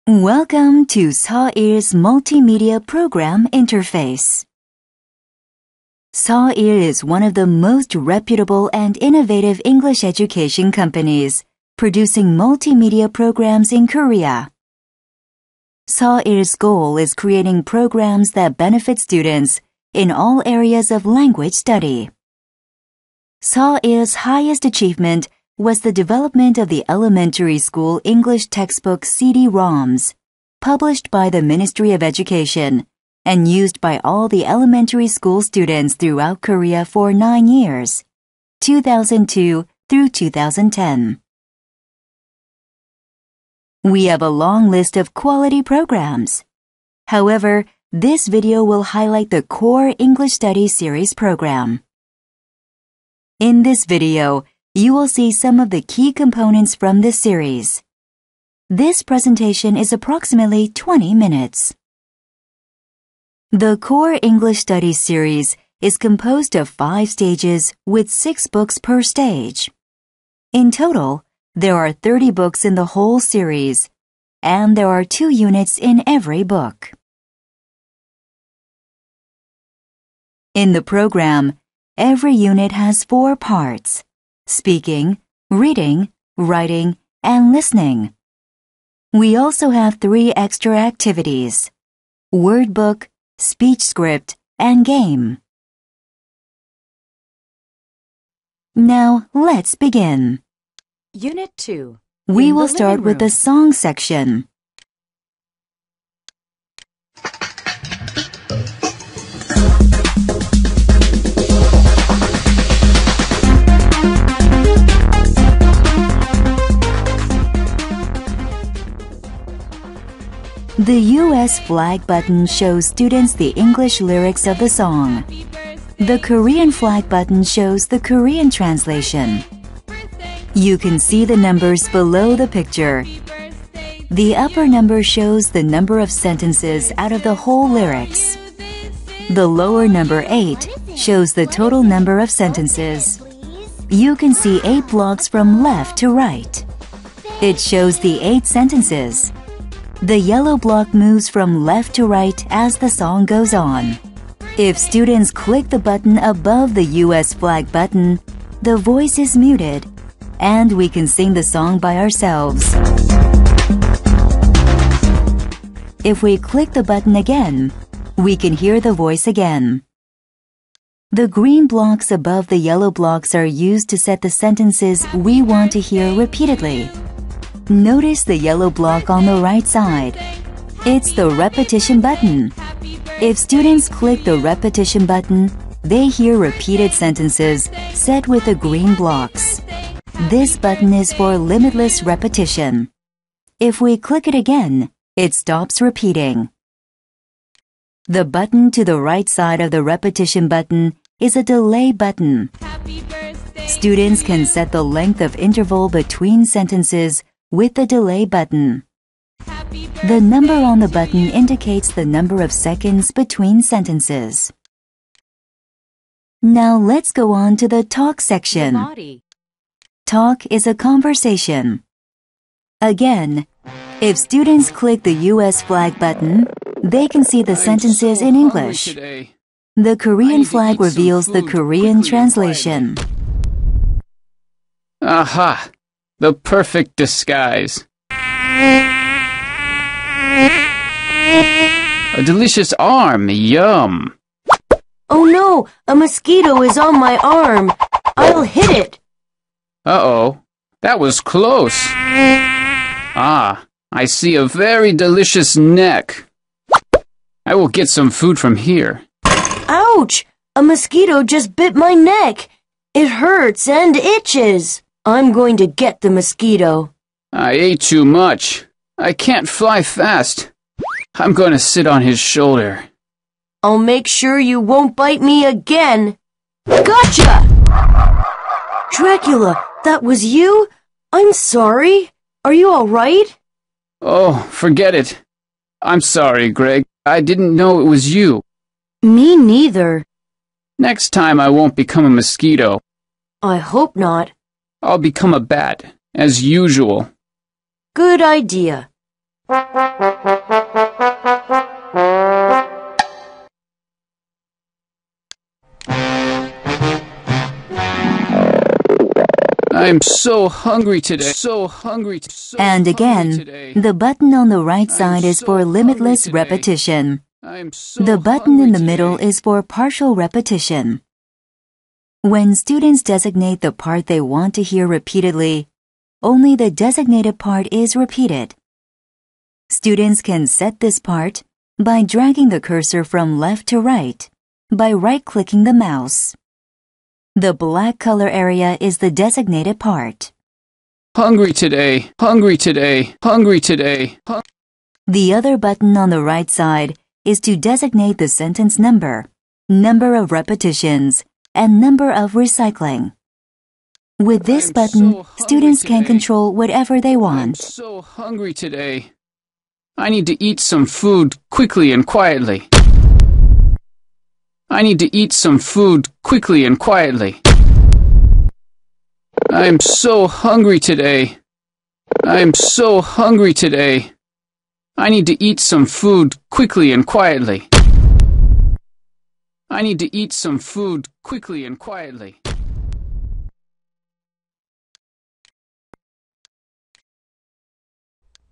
Welcome to Seoil's multimedia program interface. Seoil is one of the most reputable and innovative English education companies, producing multimedia programs in Korea. Seoil's goal is creating programs that benefit students in all areas of language study. Seoil's highest achievement was the development of the elementary school English textbook CD-ROMs, published by the Ministry of Education and used by all the elementary school students throughout Korea for 9 years, 2002 through 2010. We have a long list of quality programs. However, this video will highlight the core English Studies series program. In this video, you will see some of the key components from this series. This presentation is approximately 20 minutes. The core English Studies series is composed of 5 stages with 6 books per stage. In total, there are 30 books in the whole series, and there are 2 units in every book. In the program, every unit has 4 parts: speaking, reading, writing, and listening. We also have 3 extra activities: word book, speech script, and game. Now, let's begin. Unit 2. We will start with the song section. The U.S. flag button shows students the English lyrics of the song. The Korean flag button shows the Korean translation. You can see the numbers below the picture. The upper number shows the number of sentences out of the whole lyrics. The lower number 8 shows the total number of sentences. You can see 8 blocks from left to right. It shows the 8 sentences. The yellow block moves from left to right as the song goes on. If students click the button above the U.S. flag button, the voice is muted, and we can sing the song by ourselves. If we click the button again, we can hear the voice again. The green blocks above the yellow blocks are used to set the sentences we want to hear repeatedly. Notice the yellow block on the right side. It's the repetition button. If students click the repetition button, they hear repeated sentences set with the green blocks. This button is for limitless repetition. If we click it again, it stops repeating. The button to the right side of the repetition button is a delay button. Students can set the length of interval between sentences with the delay button. The number on the button indicates the number of seconds between sentences. Now let's go on to the talk section. Talk is a conversation. Again, if students click the U.S. flag button, they can see the sentences in English. The Korean flag reveals the Korean translation. Aha! The perfect disguise. A delicious arm, yum. Oh no, a mosquito is on my arm. I'll hit it. Uh-oh, that was close. Ah, I see a very delicious neck. I will get some food from here. Ouch! A mosquito just bit my neck. It hurts and itches. I'm going to get the mosquito. I ate too much. I can't fly fast. I'm going to sit on his shoulder. I'll make sure you won't bite me again. Gotcha! Dracula, that was you? I'm sorry. Are you all right? Oh, forget it. I'm sorry, Greg. I didn't know it was you. Me neither. Next time I won't become a mosquito. I hope not. I'll become a bat, as usual. Good idea. I'm so hungry today. And again, the button on the right side is for limitless repetition. The button in the middle is for partial repetition. When students designate the part they want to hear repeatedly, only the designated part is repeated. Students can set this part by dragging the cursor from left to right, by right-clicking the mouse. The black color area is the designated part. Hungry today. The other button on the right side is to designate the sentence number, number of repetitions, and number of recycling. With this button, students can control whatever they want. I'm so hungry today. I need to eat some food quickly and quietly. I'm so hungry today. I need to eat some food quickly and quietly.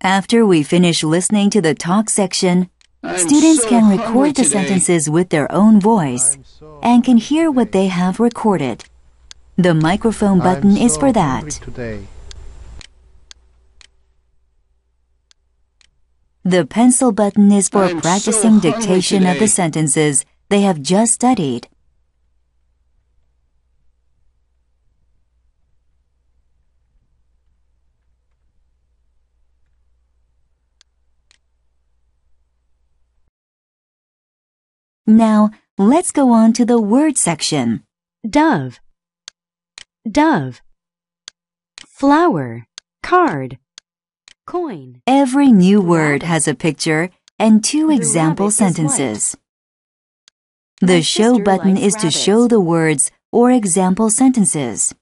After we finish listening to the talk section, students can record the sentences with their own voice and can hear what they have recorded. The microphone button is for that. The pencil button is for practicing dictation of the sentences they have just studied. Now, let's go on to the word section. Dove, dove. Flower, card, coin. Every new word has a picture and two example sentences. The show button is to show the words or example sentences.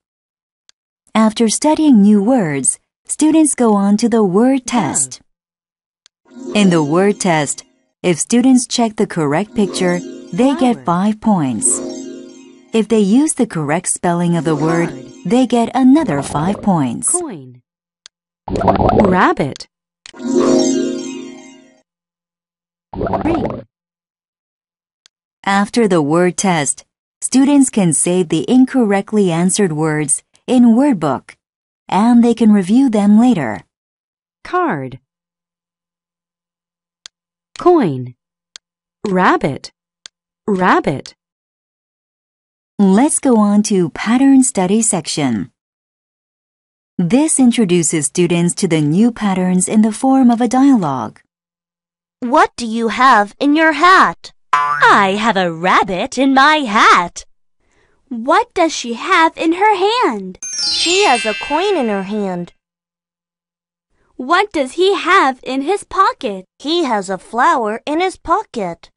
After studying new words, students go on to the word test. In the word test, if students check the correct picture, they get 5 points. If they use the correct spelling of the word, they get another 5 points. Coin, rabbit, ring. After the word test, students can save the incorrectly answered words in Word Book, and they can review them later. Card, coin, rabbit, rabbit. Let's go on to Pattern Study section. This introduces students to the new patterns in the form of a dialogue. What do you have in your hat? I have a rabbit in my hat. What does she have in her hand? She has a coin in her hand. What does he have in his pocket? He has a flower in his pocket.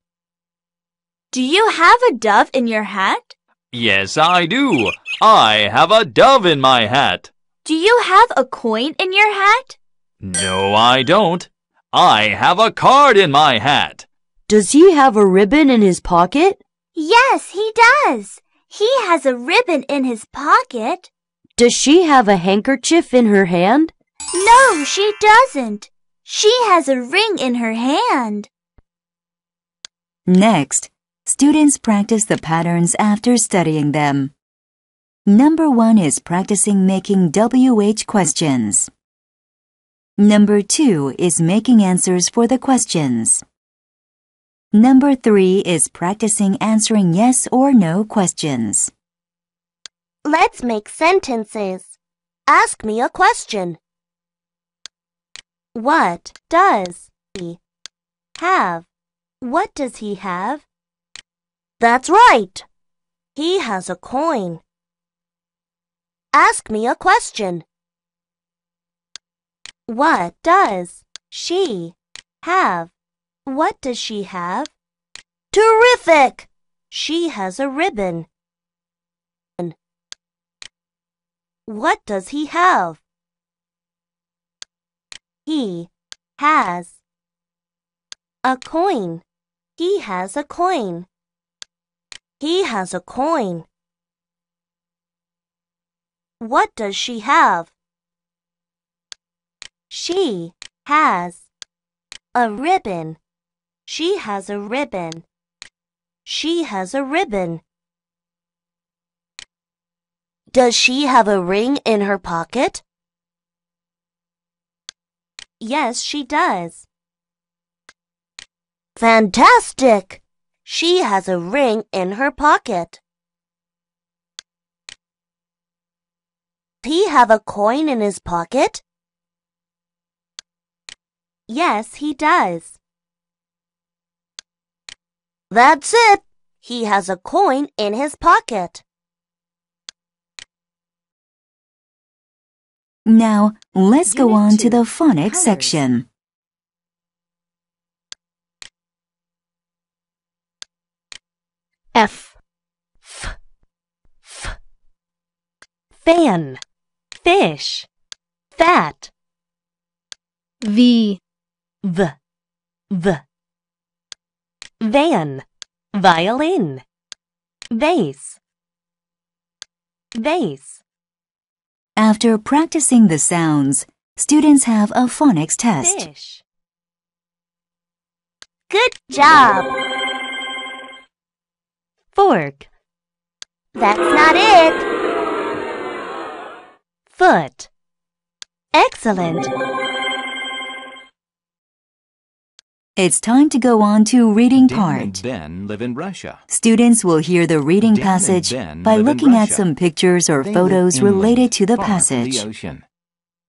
Do you have a dove in your hat? Yes, I do. I have a dove in my hat. Do you have a coin in your hat? No, I don't. I have a card in my hat. Does he have a ribbon in his pocket? Yes, he does. He has a ribbon in his pocket. Does she have a handkerchief in her hand? No, she doesn't. She has a ring in her hand. Next, students practice the patterns after studying them. Number 1 is practicing making WH questions. Number 2 is making answers for the questions. Number 3 is practicing answering yes or no questions. Let's make sentences. Ask me a question. What does he have? What does he have? That's right. He has a coin. Ask me a question. What does she have? What does she have? Terrific! She has a ribbon. What does he have? He has a coin. He has a coin. He has a coin. What does she have? She has a ribbon. She has a ribbon. She has a ribbon. Does she have a ring in her pocket? Yes, she does. Fantastic! She has a ring in her pocket. Does he have a coin in his pocket? Yes, he does. That's it. He has a coin in his pocket. Now, let's go Unit on to 2, the phonics colors. section. F, fan, fish, fat. V, van, violin, vase, vase. After practicing the sounds, students have a phonics test. Fish. Good job. Fork, That's not it. foot. Excellent. It's time to go on to reading Dan part. and Ben live in Russia. Students will hear the reading Dan and passage Ben by live in looking at Russia. some pictures or They photos live inland, related to the far from passage. the ocean.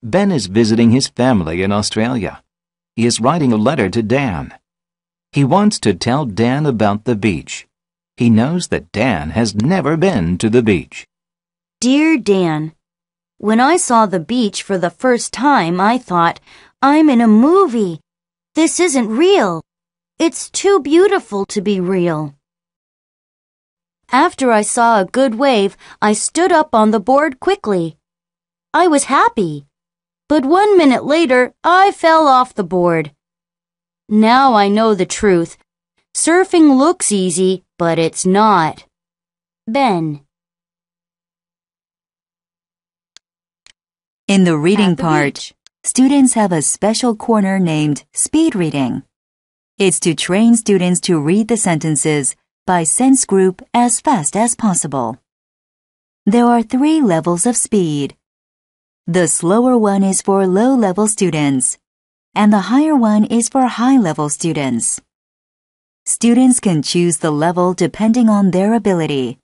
Ben is visiting his family in Australia. He is writing a letter to Dan. He wants to tell Dan about the beach. He knows that Dan has never been to the beach. Dear Dan, when I saw the beach for the first time, I thought, I'm in a movie. This isn't real. It's too beautiful to be real. After I saw a good wave, I stood up on the board quickly. I was happy. But 1 minute later, I fell off the board. Now I know the truth. Surfing looks easy, but it's not. Ben. In the reading At the part, beach. students have a special corner named speed reading. It's to train students to read the sentences by sense group as fast as possible. There are 3 levels of speed. The slower one is for low-level students, and the higher one is for high-level students. Students can choose the level depending on their ability.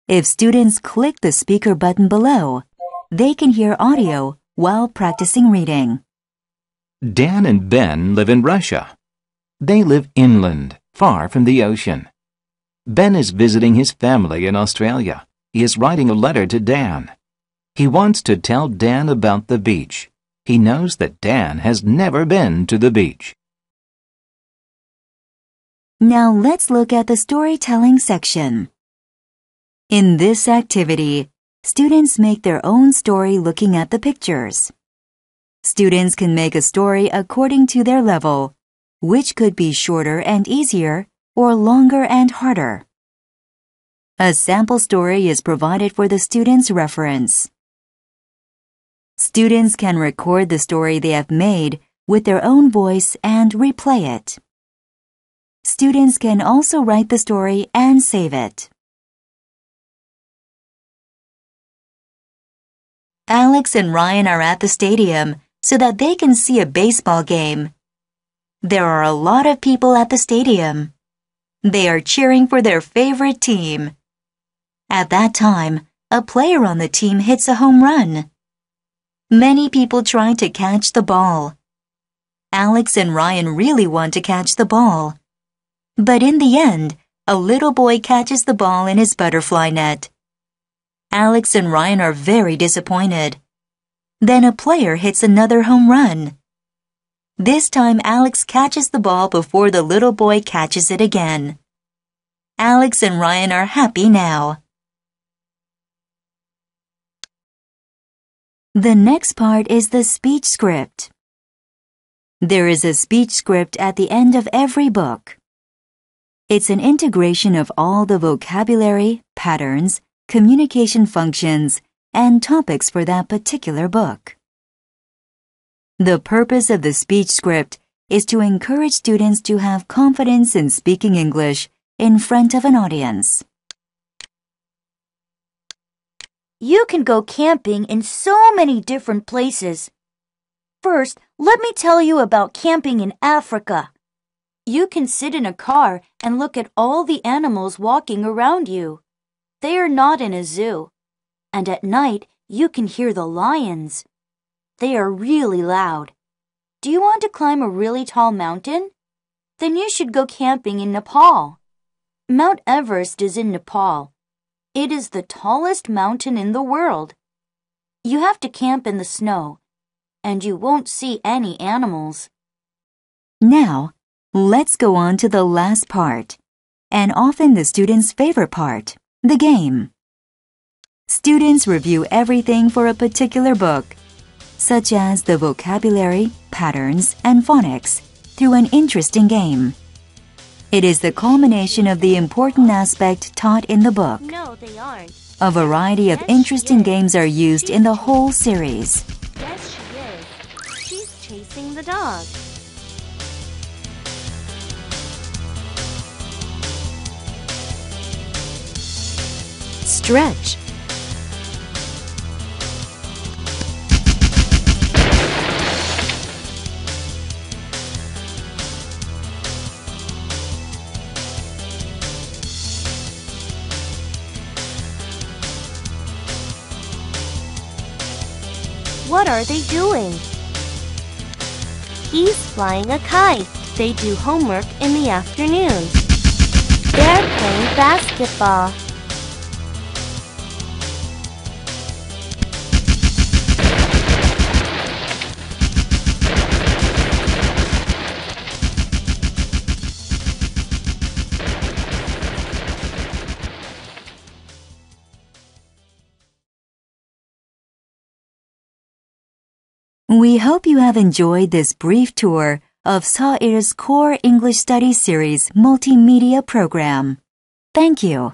If students click the speaker button below, they can hear audio while practicing reading. Dan and Ben live in Russia. They live inland, far from the ocean. Ben is visiting his family in Australia. He is writing a letter to Dan. He wants to tell Dan about the beach. He knows that Dan has never been to the beach. Now let's look at the storytelling section. In this activity, students make their own story looking at the pictures. Students can make a story according to their level, which could be shorter and easier or longer and harder. A sample story is provided for the students' reference. Students can record the story they have made with their own voice and replay it. Students can also write the story and save it. Alex and Ryan are at the stadium so that they can see a baseball game. There are a lot of people at the stadium. They are cheering for their favorite team. At that time, a player on the team hits a home run. Many people try to catch the ball. Alex and Ryan really want to catch the ball. But in the end, a little boy catches the ball in his butterfly net. Alex and Ryan are very disappointed. Then a player hits another home run. This time Alex catches the ball before the little boy catches it again. Alex and Ryan are happy now. The next part is the speech script. There is a speech script at the end of every book. It's an integration of all the vocabulary, patterns, communication functions, and topics for that particular book. The purpose of the speech script is to encourage students to have confidence in speaking English in front of an audience. You can go camping in so many different places. First, let me tell you about camping in Africa. You can sit in a car and look at all the animals walking around you. They are not in a zoo. And at night, you can hear the lions. They are really loud. Do you want to climb a really tall mountain? Then you should go camping in Nepal. Mount Everest is in Nepal. It is the tallest mountain in the world. You have to camp in the snow, and you won't see any animals. Now, let's go on to the last part, and often the students' favorite part, the game. Students review everything for a particular book, such as the vocabulary, patterns, and phonics, through an interesting game. It is the culmination of the important aspect taught in the book. No, they aren't. A variety of interesting games are used in the whole series. Yes, she is. She's chasing the dog. Stretch. What are they doing? He's flying a kite. They do homework in the afternoon. They're playing basketball. We hope you have enjoyed this brief tour of Seoil's Core English Studies Series multimedia program. Thank you.